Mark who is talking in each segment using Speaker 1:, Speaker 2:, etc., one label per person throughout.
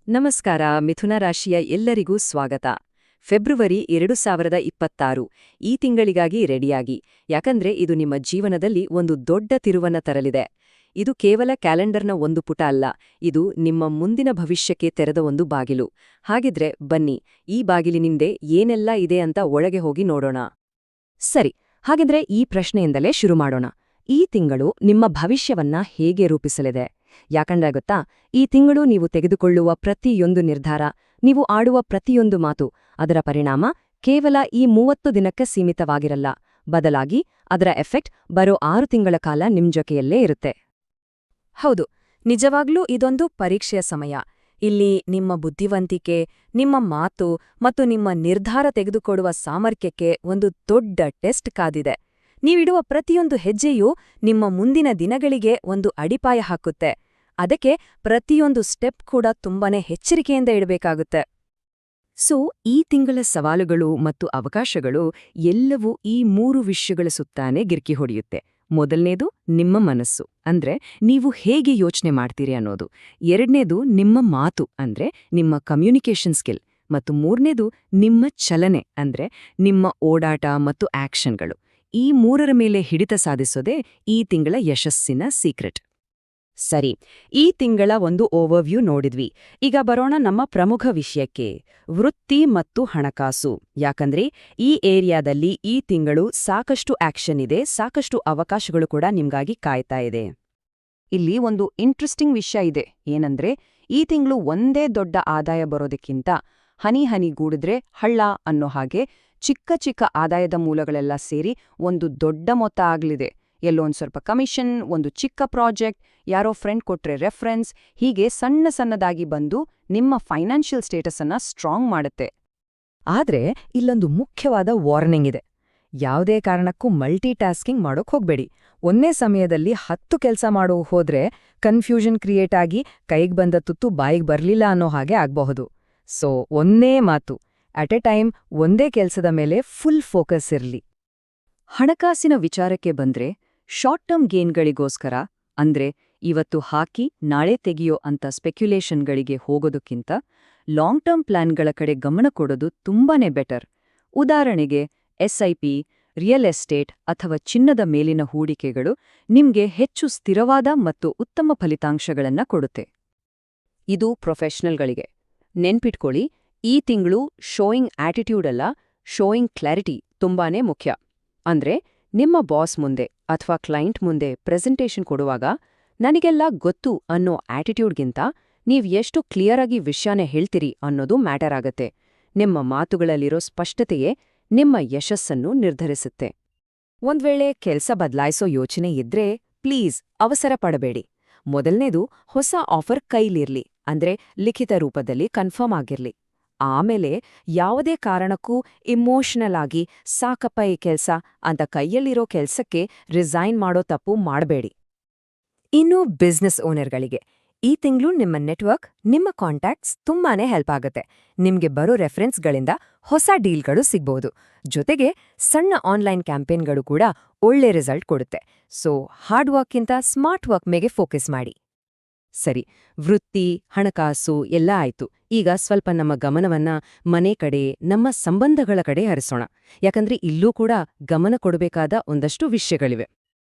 Speaker 1: ನಮಸ್ಕಾರ. ಮಿಥುನ ರಾಶಿಯ ಎಲ್ಲರಿಗೂ ಸ್ವಾಗತ. ಫೆಬ್ರವರಿ 2026 ಈ ತಿಂಗಳಿಗಾಗಿ ರೆಡಿಯಾಗಿ, ಯಾಕಂದ್ರೆ ಇದು ನಿಮ್ಮ ಜೀವನದಲ್ಲಿ ಒಂದು ದೊಡ್ಡ ತಿರುವನ್ನ ತರಲಿದೆ. ಇದು ಕೇವಲ ಕ್ಯಾಲೆಂಡರ್ನ ಒಂದು ಪುಟ ಅಲ್ಲ, ಇದು ನಿಮ್ಮ ಮುಂದಿನ ಭವಿಷ್ಯಕ್ಕೆ ತೆರೆದ ಒಂದು ಬಾಗಿಲು. ಹಾಗಿದ್ರೆ ಬನ್ನಿ, ಈ ಬಾಗಿಲಿನಿಂದೆ ಏನೆಲ್ಲ ಇದೆ ಅಂತ ಒಳಗೆ ಹೋಗಿ ನೋಡೋಣ. ಸರಿ, ಹಾಗಿದ್ರೆ ಈ ಪ್ರಶ್ನೆಯಿಂದಲೇ ಶುರು ಮಾಡೋಣ. ಈ ತಿಂಗಳು ನಿಮ್ಮ ಭವಿಷ್ಯವನ್ನ ಹೇಗೆ ರೂಪಿಸಲಿದೆ? ಯಾಕಂದ್ರೆ ಗೊತ್ತಾ, ಈ ತಿಂಗಳು ನೀವು ತೆಗೆದುಕೊಳ್ಳುವ ಪ್ರತಿಯೊಂದು ನಿರ್ಧಾರ, ನೀವು ಆಡುವ ಪ್ರತಿಯೊಂದು ಮಾತು, ಅದರ ಪರಿಣಾಮ ಕೇವಲ ಈ 30 ದಿನಕ್ಕೆ ಸೀಮಿತವಾಗಿರಲ್ಲ. ಬದಲಾಗಿ ಅದರ ಎಫೆಕ್ಟ್ ಬರೋ 6 ತಿಂಗಳ ಕಾಲ ನಿಮ್ ಜೊತೆಯಲ್ಲೇ ಇರುತ್ತೆ. ಹೌದು, ನಿಜವಾಗ್ಲೂ ಇದೊಂದು ಪರೀಕ್ಷೆಯ ಸಮಯ. ಇಲ್ಲಿ ನಿಮ್ಮ ಬುದ್ಧಿವಂತಿಕೆ, ನಿಮ್ಮ ಮಾತು ಮತ್ತು ನಿಮ್ಮ ನಿರ್ಧಾರ ತೆಗೆದುಕೊಡುವ ಸಾಮರ್ಥ್ಯಕ್ಕೆ ಒಂದು ದೊಡ್ಡ ಟೆಸ್ಟ್ ಕಾದಿದೆ. ನೀವಿಡುವ ಪ್ರತಿಯೊಂದು ಹೆಜ್ಜೆಯೂ ನಿಮ್ಮ ಮುಂದಿನ ದಿನಗಳಿಗೆ ಒಂದು ಅಡಿಪಾಯ ಹಾಕುತ್ತೆ. ಅದಕ್ಕೆ ಪ್ರತಿಯೊಂದು ಸ್ಟೆಪ್ ಕೂಡ ತುಂಬಾನೇ ಎಚ್ಚರಿಕೆಯಿಂದ ಇಡಬೇಕಾಗುತ್ತೆ. ಸೊ ಈ ತಿಂಗಳ ಸವಾಲುಗಳು ಮತ್ತು ಅವಕಾಶಗಳು ಎಲ್ಲವೂ ಈ 3 ವಿಷಯಗಳ ಸುತ್ತಾನೆ ಗಿರ್ಕಿ ಹೊಡೆಯುತ್ತೆ. ಮೊದಲನೇದು ನಿಮ್ಮ ಮನಸ್ಸು, ಅಂದ್ರೆ ನೀವು ಹೇಗೆ ಯೋಚನೆ ಮಾಡ್ತೀರಿ ಅನ್ನೋದು. ಎರಡನೇದು ನಿಮ್ಮ ಮಾತು, ಅಂದ್ರೆ ನಿಮ್ಮ ಕಮ್ಯುನಿಕೇಷನ್ ಸ್ಕಿಲ್. ಮತ್ತು ಮೂರನೇದು ನಿಮ್ಮ ಚಲನೆ, ಅಂದ್ರೆ ನಿಮ್ಮ ಓಡಾಟ ಮತ್ತು ಆಕ್ಷನ್ಗಳು. ಈ 3ರ ಮೇಲೆ ಹಿಡಿತ ಸಾಧಿಸೋದೇ ಈ ತಿಂಗಳ ಯಶಸ್ಸಿನ ಸೀಕ್ರೆಟ್. ಸರಿ, ಈ ತಿಂಗಳ ಒಂದು ಓವರ್ವ್ಯೂ ನೋಡಿದ್ವಿ. ಈಗ ಬರೋಣ ನಮ್ಮ ಪ್ರಮುಖ ವಿಷಯಕ್ಕೆ, ವೃತ್ತಿ ಮತ್ತು ಹಣಕಾಸು. ಯಾಕಂದ್ರೆ ಈ ಏರಿಯಾದಲ್ಲಿ ಈ ತಿಂಗಳು ಸಾಕಷ್ಟು ಆಕ್ಷನ್ ಇದೆ, ಸಾಕಷ್ಟು ಅವಕಾಶಗಳು ಕೂಡ ನಿಮ್ಗಾಗಿ ಕಾಯ್ತಾ ಇದೆ. ಇಲ್ಲಿ ಒಂದು ಇಂಟ್ರೆಸ್ಟಿಂಗ್ ವಿಷಯ ಇದೆ. ಏನಂದ್ರೆ ಈ ತಿಂಗಳು ಒಂದೇ ದೊಡ್ಡ ಆದಾಯ ಬರೋದಕ್ಕಿಂತ ಹನಿ ಹನಿಗೂಡಿದ್ರೆ ಹಳ್ಳ ಅನ್ನೋ ಹಾಗೆ ಚಿಕ್ಕ ಚಿಕ್ಕ ಆದಾಯದ ಮೂಲಗಳೆಲ್ಲ ಸೇರಿ ಒಂದು ದೊಡ್ಡ ಮೊತ್ತ ಆಗ್ಲಿದೆ. ಎಲ್ಲೋ ಒಂದು ಸ್ವಲ್ಪ ಕಮಿಷನ್, ಒಂದು ಚಿಕ್ಕ ಪ್ರಾಜೆಕ್ಟ್, ಯಾರೋ ಫ್ರೆಂಡ್ ಕೊಟ್ರೆ ರೆಫರೆನ್ಸ್, ಹೀಗೆ ಸಣ್ಣ ಸಣ್ಣದಾಗಿ ಬಂದು ನಿಮ್ಮ ಫೈನಾನ್ಷಿಯಲ್ ಸ್ಟೇಟಸ್ ಅನ್ನ ಸ್ಟ್ರಾಂಗ್ ಮಾಡುತ್ತೆ. ಆದ್ರೆ ಇಲ್ಲೊಂದು ಮುಖ್ಯವಾದ ವಾರ್ನಿಂಗ್ ಇದೆ. ಯಾವುದೇ ಕಾರಣಕ್ಕೂ ಮಲ್ಟಿ ಟಾಸ್ಕಿಂಗ್ ಮಾಡೋಕ್ ಹೋಗ್ಬೇಡಿ. ಒಂದೇ ಸಮಯದಲ್ಲಿ 10 ಕೆಲಸ ಮಾಡೋ ಹೋದ್ರೆ ಕನ್ಫ್ಯೂಷನ್ ಕ್ರಿಯೇಟ್ ಆಗಿ ಕೈಗೆ ಬಂದ ತುತ್ತು ಬಾಯಿಗೆ ಬರ್ಲಿಲ್ಲ ಅನ್ನೋ ಹಾಗೆ ಆಗ್ಬಹುದು. ಸೊ ಒಂದೇ ಮಾತು, ಅಟ್ ಎ ಟೈಮ್ ಒಂದೇ ಕೆಲ್ಸದ ಮೇಲೆ ಫುಲ್ ಫೋಕಸ್ ಇರ್ಲಿ. ಹಣಕಾಸಿನ ವಿಚಾರಕ್ಕೆ ಬಂದ್ರೆ, ಶಾರ್ಟ್ ಟರ್ಮ್ ಗೇನ್ಗಳಿಗೋಸ್ಕರ, ಅಂದ್ರೆ ಇವತ್ತು ಹಾಕಿ ನಾಳೆ ತೆಗೆಯೋ ಅಂತ ಸ್ಪೆಕ್ಯುಲೇಷನ್ಗಳಿಗೆ ಹೋಗೋದಕ್ಕಿಂತ ಲಾಂಗ್ ಟರ್ಮ್ ಪ್ಲಾನ್ಗಳ ಕಡೆ ಗಮನ ಕೊಡೋದು ತುಂಬಾನೇ ಬೆಟರ್. ಉದಾಹರಣೆಗೆ SIP, ರಿಯಲ್ ಎಸ್ಟೇಟ್ ಅಥವಾ ಚಿನ್ನದ ಮೇಲಿನ ಹೂಡಿಕೆಗಳು ನಿಮ್ಗೆ ಹೆಚ್ಚು ಸ್ಥಿರವಾದ ಮತ್ತು ಉತ್ತಮ ಫಲಿತಾಂಶಗಳನ್ನ ಕೊಡುತ್ತೆ. ಇದು ಪ್ರೊಫೆಷನಲ್ಗಳಿಗೆ. ನೆನ್ಪಿಟ್ಕೊಳ್ಳಿ, ಈ ತಿಂಗಳು ಶೋಯಿಂಗ್ ಆಟಿಟ್ಯೂಡ್ ಅಲ್ಲ, ಶೋಯಿಂಗ್ ಕ್ಲಾರಿಟಿ ತುಂಬಾನೇ ಮುಖ್ಯ. ಅಂದ್ರೆ ನಿಮ್ಮ ಬಾಸ್ ಮುಂದೆ ಅಥವಾ ಕ್ಲೈಂಟ್ ಮುಂದೆ ಪ್ರೆಸೆಂಟೇಷನ್ ಕೊಡುವಾಗ ನನಗೆಲ್ಲ ಗೊತ್ತು ಅನ್ನೋ ಆಟಿಟ್ಯೂಡ್ಗಿಂತ ನೀವ್ ಎಷ್ಟು ಕ್ಲಿಯರ್ ಆಗಿ ವಿಷಯನೇ ಹೇಳ್ತೀರಿ ಅನ್ನೋದು ಮ್ಯಾಟರ್ ಆಗತ್ತೆ. ನಿಮ್ಮ ಮಾತುಗಳಲ್ಲಿರೋ ಸ್ಪಷ್ಟತೆಯೇ ನಿಮ್ಮ ಯಶಸ್ಸನ್ನು ನಿರ್ಧರಿಸುತ್ತೆ. ಒಂದ್ವೇಳೆ ಕೆಲ್ಸ ಬದಲಾಯಿಸೋ ಯೋಚನೆ ಇದ್ರೆ ಪ್ಲೀಸ್ ಅವಸರ ಪಡಬೇಡಿ. ಮೊದಲನೇದು, ಹೊಸ ಆಫರ್ ಕೈಲಿರ್ಲಿ, ಅಂದ್ರೆ ಲಿಖಿತ ರೂಪದಲ್ಲಿ ಕನ್ಫರ್ಮ್ ಆಗಿರ್ಲಿ. ಆಮೇಲೆ ಯಾವುದೇ ಕಾರಣಕ್ಕೂ ಇಮೋಷನಲ್ ಆಗಿ ಸಾಕಪ್ಪ ಈ ಕೆಲ್ಸ ಅಂತ ಕೈಯಲ್ಲಿರೋ ಕೆಲ್ಸಕ್ಕೆ ರಿಸೈನ್ ಮಾಡೋ ತಪ್ಪು ಮಾಡಬೇಡಿ. ಇನ್ನು ಬಿಸ್ನೆಸ್ ಓನರ್ಗಳಿಗೆ ಈ ತಿಂಗಳು ನಿಮ್ಮ ನೆಟ್ವರ್ಕ್, ನಿಮ್ಮ ಕಾಂಟ್ಯಾಕ್ಟ್ಸ್ ತುಂಬಾನೇ ಹೆಲ್ಪ್ ಆಗುತ್ತೆ. ನಿಮ್ಗೆ ಬರೋ ರೆಫರೆನ್ಸ್ಗಳಿಂದ ಹೊಸ ಡೀಲ್ಗಳು ಸಿಗ್ಬಹುದು. ಜೊತೆಗೆ ಸಣ್ಣ ಆನ್ಲೈನ್ ಕ್ಯಾಂಪೇನ್ಗಳು ಕೂಡ ಒಳ್ಳೆ ರಿಸಲ್ಟ್ ಕೊಡುತ್ತೆ. ಸೊ ಹಾರ್ಡ್ ವರ್ಕ್ಕಿಂತ ಸ್ಮಾರ್ಟ್ ವರ್ಕ್ ಮೇಲೆ ಫೋಕಸ್ ಮಾಡಿ. ಸರಿ, ವೃತ್ತಿ, ಹಣಕಾಸು ಎಲ್ಲ ಆಯ್ತು. ಈಗ ಸ್ವಲ್ಪ ನಮ್ಮ ಗಮನವನ್ನ ಮನೆ ಕಡೆ, ನಮ್ಮ ಸಂಬಂಧಗಳ ಕಡೆ ಹರಿಸೋಣ. ಯಾಕಂದ್ರೆ ಇಲ್ಲೂ ಕೂಡ ಗಮನ ಕೊಡಬೇಕಾದ ಒಂದಷ್ಟು ವಿಷಯಗಳಿವೆ.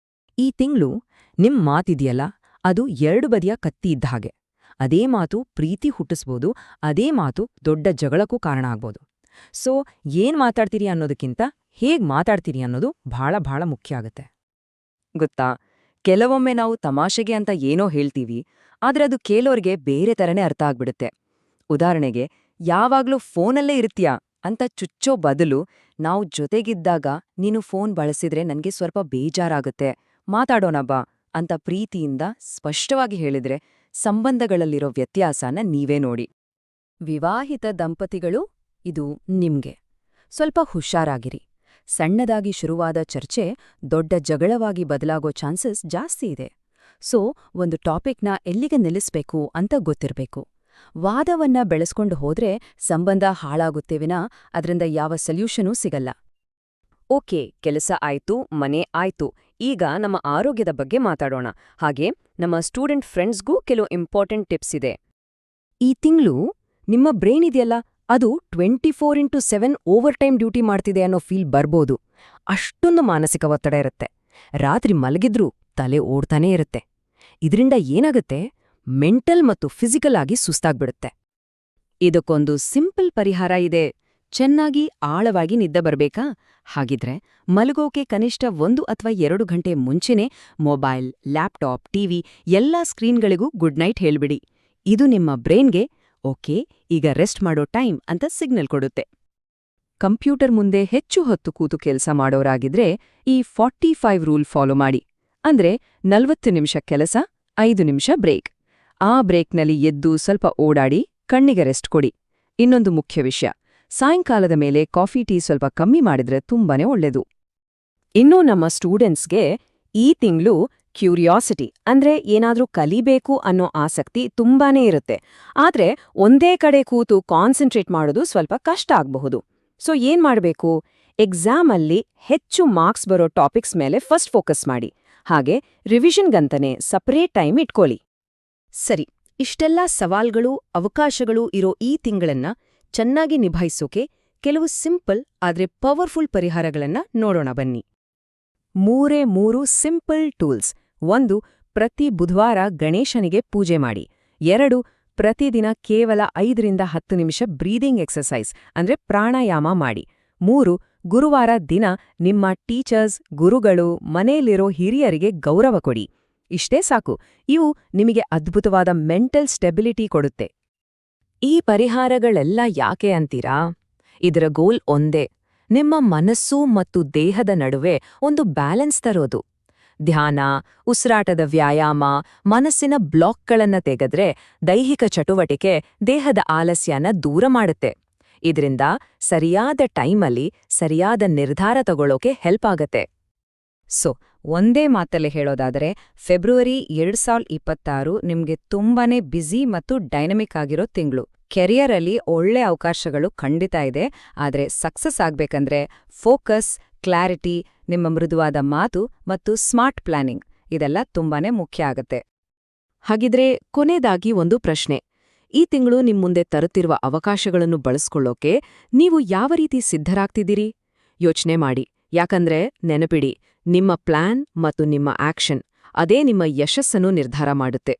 Speaker 1: ಈ ತಿಂಗಳು ನಿಮ್ ಮಾತಿದೆಯಲ್ಲ, ಅದು 2 ಬದಿಯ ಕತ್ತಿ ಇದ್ದ ಹಾಗೆ. ಅದೇ ಮಾತು ಪ್ರೀತಿ ಹುಟ್ಟಿಸ್ಬೋದು, ಅದೇ ಮಾತು ದೊಡ್ಡ ಜಗಳಕ್ಕೂ ಕಾರಣ ಆಗ್ಬೋದು. ಸೊ ಏನ್ ಮಾತಾಡ್ತೀರಿ ಅನ್ನೋದಕ್ಕಿಂತ ಹೇಗ್ ಮಾತಾಡ್ತೀರಿ ಅನ್ನೋದು ಬಹಳ ಮುಖ್ಯ ಆಗತ್ತೆ. ಗೊತ್ತಾ, ಕೆಲವೊಮ್ಮೆ ನಾವು ತಮಾಷೆಗೆ ಅಂತ ಏನೋ ಹೇಳ್ತೀವಿ, ಆದ್ರೆ ಅದು ಕೇಳೋರ್ಗೆ ಬೇರೆ ತರನೇ ಅರ್ಥ ಆಗ್ಬಿಡುತ್ತೆ. ಉದಾಹರಣೆಗೆ, ಯಾವಾಗ್ಲೂ ಫೋನಲ್ಲೇ ಇರ್ತೀಯಾ ಅಂತ ಚುಚ್ಚೋ ಬದಲು, ನಾವು ಜೊತೆಗಿದ್ದಾಗ ನೀನು ಫೋನ್ ಬಳಸಿದ್ರೆ ನನ್ಗೆ ಸ್ವಲ್ಪ ಬೇಜಾರಾಗುತ್ತೆ, ಮಾತಾಡೋಣ ಬಾ ಅಂತ ಪ್ರೀತಿಯಿಂದ ಸ್ಪಷ್ಟವಾಗಿ ಹೇಳಿದ್ರೆ ಸಂಬಂಧಗಳಲ್ಲಿರೋ ವ್ಯತ್ಯಾಸನ ನೀವೇ ನೋಡಿ. ವಿವಾಹಿತ ದಂಪತಿಗಳು, ಇದು ನಿಮ್ಗೆ. ಸ್ವಲ್ಪ ಹುಷಾರಾಗಿರಿ. ಸಣ್ಣದಾಗಿ ಶುರುವಾದ ಚರ್ಚೆ ದೊಡ್ಡ ಜಗಳವಾಗಿ ಬದಲಾಗೋ ಚಾನ್ಸಸ್ ಜಾಸ್ತಿ ಇದೆ. ಸೊ ಒಂದು ಟಾಪಿಕ್ನ ಎಲ್ಲಿಗೆ ನಿಲ್ಲಿಸ್ಬೇಕು ಅಂತ ಗೊತ್ತಿರ್ಬೇಕು. ವಾದವನ್ನ ಬೆಳೆಸ್ಕೊಂಡು ಹೋದ್ರೆ ಸಂಬಂಧ ಹಾಳಾಗುತ್ತೆ ವಿನಾ ಅದರಿಂದ ಯಾವ ಸೊಲ್ಯೂಷನೂ ಸಿಗಲ್ಲ. ಓಕೆ, ಕೆಲಸ ಆಯ್ತು, ಮನೆ ಆಯ್ತು. ಈಗ ನಮ್ಮ ಆರೋಗ್ಯದ ಬಗ್ಗೆ ಮಾತಾಡೋಣ. ಹಾಗೆ ನಮ್ಮ ಸ್ಟೂಡೆಂಟ್ ಫ್ರೆಂಡ್ಸ್ಗೂ ಕೆಲವು ಇಂಪಾರ್ಟೆಂಟ್ ಟಿಪ್ಸ್ ಇದೆ. ಈ ತಿಂಗಳು ನಿಮ್ಮ ಬ್ರೈನ್ ಇದೆಯಲ್ಲ, ಅದು 24x7 ಓವರ್ ಟೈಮ್ ಡ್ಯೂಟಿ ಮಾಡ್ತಿದೆ ಅನ್ನೋ ಫೀಲ್ ಬರ್ಬೋದು. ಅಷ್ಟೊಂದು ಮಾನಸಿಕ ಒತ್ತಡ ಇರುತ್ತೆ. ರಾತ್ರಿ ಮಲಗಿದ್ರೂ ತಲೆ ಓಡ್ತಾನೇ ಇರುತ್ತೆ. ಇದರಿಂದ ಏನಾಗುತ್ತೆ, ಮೆಂಟಲ್ ಮತ್ತು ಫಿಸಿಕಲ್ ಆಗಿ ಸುಸ್ತಾಗ್ಬಿಡುತ್ತೆ. ಇದಕ್ಕೊಂದು ಸಿಂಪಲ್ ಪರಿಹಾರ ಇದೆ. ಚೆನ್ನಾಗಿ ಆಳವಾಗಿ ನಿದ್ದೆ ಬರ್ಬೇಕಾ? ಹಾಗಿದ್ರೆ ಮಲಗೋಕೆ ಕನಿಷ್ಠ 1 ಅಥವಾ 2 ಗಂಟೆ ಮುಂಚೆನೇ ಮೊಬೈಲ್, ಲ್ಯಾಪ್ಟಾಪ್, ಟಿವಿ ಎಲ್ಲಾ ಸ್ಕ್ರೀನ್ಗಳಿಗೂ ಗುಡ್ ನೈಟ್ ಹೇಳ್ಬಿಡಿ. ಇದು ನಿಮ್ಮ ಬ್ರೈನ್ಗೆ ಓಕೆ, ಈಗ ರೆಸ್ಟ್ ಮಾಡೋ ಟೈಮ್ ಅಂತ ಸಿಗ್ನಲ್ ಕೊಡುತ್ತೆ. ಕಂಪ್ಯೂಟರ್ ಮುಂದೆ ಹೆಚ್ಚು ಹೊತ್ತು ಕೂತು ಕೆಲಸ ಮಾಡೋರಾಗಿದ್ರೆ ಈ 45 ರೂಲ್ ಫಾಲೋ ಮಾಡಿ. ಅಂದ್ರೆ 40 ನಿಮಿಷ ಕೆಲಸ, 5 ನಿಮಿಷ ಬ್ರೇಕ್. ಆ ಬ್ರೇಕ್ನಲ್ಲಿ ಎದ್ದು ಸ್ವಲ್ಪ ಓಡಾಡಿ ಕಣ್ಣಿಗೆ ರೆಸ್ಟ್ ಕೊಡಿ. ಇನ್ನೊಂದು ಮುಖ್ಯ ವಿಷಯ, ಸಾಯಂಕಾಲದ ಮೇಲೆ ಕಾಫಿ ಟೀ ಸ್ವಲ್ಪ ಕಮ್ಮಿ ಮಾಡಿದ್ರೆ ತುಂಬಾನೇ ಒಳ್ಳೆದು. ಇನ್ನು ನಮ್ಮ ಸ್ಟೂಡೆಂಟ್ಸ್ಗೆ ಈ ತಿಂಗಳು ಕ್ಯೂರಿಯಾಸಿಟಿ ಅಂದ್ರೆ ಏನಾದ್ರೂ ಕಲಿಬೇಕು ಅನ್ನೋ ಆಸಕ್ತಿ ತುಂಬಾನೇ ಇರುತ್ತೆ. ಆದ್ರೆ ಒಂದೇ ಕಡೆ ಕೂತು ಕಾನ್ಸಂಟ್ರೇಟ್ ಮಾಡೋದು ಸ್ವಲ್ಪ ಕಷ್ಟ ಆಗಬಹುದು. ಸೊ ಏನ್ ಮಾಡಬೇಕು? ಎಕ್ಸಾಮ್ ಅಲ್ಲಿ ಹೆಚ್ಚು ಮಾರ್ಕ್ಸ್ ಬರೋ ಟಾಪಿಕ್ಸ್ ಮೇಲೆ ಫಸ್ಟ್ ಫೋಕಸ್ ಮಾಡಿ. ಹಾಗೆ ರಿವಿಷನ್ಗಂತನೇ ಸಪರೇಟ್ ಟೈಮ್ ಇಟ್ಕೊಳ್ಳಿ. ಸರಿ, ಇಷ್ಟೆಲ್ಲ ಸವಾಲ್ಗಳು, ಅವಕಾಶಗಳು ಇರೋ ಈ ತಿಂಗಳನ್ನ ಚೆನ್ನಾಗಿ ನಿಭಾಯಿಸೋಕೆ ಕೆಲವು ಸಿಂಪಲ್ ಆದ್ರೆ ಪವರ್ಫುಲ್ ಪರಿಹಾರಗಳನ್ನ ನೋಡೋಣ ಬನ್ನಿ. 3 ಸಿಂಪಲ್ ಟೂಲ್ಸ್. 1. ಪ್ರತಿ ಬುಧವಾರ ಗಣೇಶನಿಗೆ ಪೂಜೆ ಮಾಡಿ. 2. ಪ್ರತಿದಿನ ಕೇವಲ 5ರಿಂದ 10 ನಿಮಿಷ ಬ್ರೀದಿಂಗ್ ಎಕ್ಸರ್ಸೈಸ್ ಅಂದ್ರೆ ಪ್ರಾಣಾಯಾಮ ಮಾಡಿ. 3. ಗುರುವಾರ ದಿನ ನಿಮ್ಮ ಟೀಚರ್ಸ್, ಗುರುಗಳು, ಮನೆಯಲ್ಲಿರೋ ಹಿರಿಯರಿಗೆ ಗೌರವ ಕೊಡಿ. ಇಷ್ಟೇ ಸಾಕು. ಇವು ನಿಮಗೆ ಅದ್ಭುತವಾದ ಮೆಂಟಲ್ ಸ್ಟೆಬಿಲಿಟಿ ಕೊಡುತ್ತೆ. ಈ ಪರಿಹಾರಗಳೆಲ್ಲ ಯಾಕೆ ಅಂತೀರಾ? ಇದರ ಗೋಲ್ ಒಂದೇ, ನಿಮ್ಮ ಮನಸ್ಸು ಮತ್ತು ದೇಹದ ನಡುವೆ ಒಂದು ಬ್ಯಾಲೆನ್ಸ್ ತರೋದು. ಧ್ಯಾನ, ಉಸಿರಾಟದ ವ್ಯಾಯಾಮ, ಮನಸ್ಸಿನ ಬ್ಲಾಕ್ಗಳನ್ನ ತೆಗೆದ್ರೆ ದೈಹಿಕ ಚಟುವಟಿಕೆ ದೇಹದ ಆಲಸ್ಯನ ದೂರ ಮಾಡುತ್ತೆ. ಇದರಿಂದ ಸರಿಯಾದ ಟೈಮಲ್ಲಿ ಸರಿಯಾದ ನಿರ್ಧಾರ ತಗೊಳ್ಳೋಕೆ ಹೆಲ್ಪ್ ಆಗತ್ತೆ. ಸೊ ಒಂದೇ ಮಾತಲ್ಲಿ ಹೇಳೋದಾದರೆ, ಫೆಬ್ರವರಿ 2026 ನಿಮ್ಗೆ ತುಂಬಾನೇ ಬ್ಯುಸಿ ಮತ್ತು ಡೈನಮಿಕ್ ಆಗಿರೋ ತಿಂಗಳು. ಕೆರಿಯರಲ್ಲಿ ಒಳ್ಳೆ ಅವಕಾಶಗಳು ಖಂಡಿತ ಇದೆ. ಆದರೆ ಸಕ್ಸಸ್ ಆಗ್ಬೇಕಂದ್ರೆ ಫೋಕಸ್, ಕ್ಲಾರಿಟಿ, ನಿಮ್ಮ ಮೃದುವಾದ ಮಾತು ಮತ್ತು ಸ್ಮಾರ್ಟ್ ಪ್ಲಾನಿಂಗ್ ಇದೆಲ್ಲ ತುಂಬಾನೇ ಮುಖ್ಯ ಆಗತ್ತೆ. ಹಾಗಿದ್ರೆ ಕೊನೆಯದಾಗಿ ಒಂದು ಪ್ರಶ್ನೆ. ಈ ತಿಂಗಳು ನಿಮ್ಮುಂದೆ ತರುತ್ತಿರುವ ಅವಕಾಶಗಳನ್ನು ಬಳಸ್ಕೊಳ್ಳೋಕೆ ನೀವು ಯಾವ ರೀತಿ ಸಿದ್ಧರಾಗ್ತಿದ್ದೀರಿ? ಯೋಚನೆ ಮಾಡಿ. ಯಾಕಂದ್ರೆ ನೆನಪಿಡಿ, ನಿಮ್ಮ ಪ್ಲಾನ್ ಮತ್ತು ನಿಮ್ಮ ಆಕ್ಷನ್ ಅದೇ ನಿಮ್ಮ ಯಶಸ್ಸನ್ನು ನಿರ್ಧಾರ ಮಾಡುತ್ತೆ.